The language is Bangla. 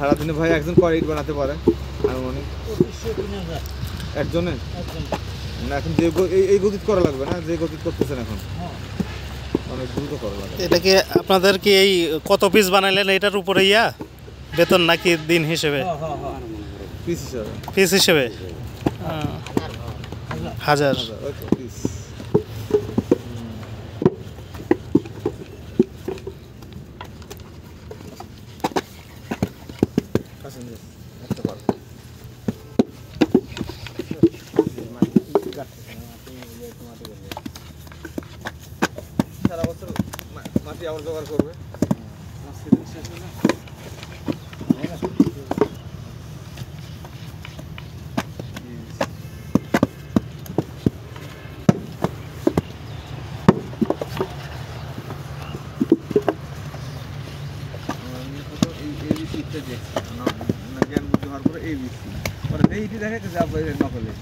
সারাদিনে ভাই একজন কয় ইট বানাতে পারে আনুমানিক? একজনে? না এখন যে এই গতিতে করা লাগবে না, যে গতিতে করতেছেন এখন অনেক দ্রুত করা লাগবে। এটা কি আপনাদের কি এই কত পিস বানাইলেন এটার উপরে বেতন নাকি দিন হিসেবে? পিস হিসাবে। পিস হিসেবে 1000 পিস। সারা বছর মাটি আবার জোগাড় করবে। জ্ঞান বুদ্ধি হওয়ার পরে ABC পরে এইটি দেখা গেছে আপনার নকলে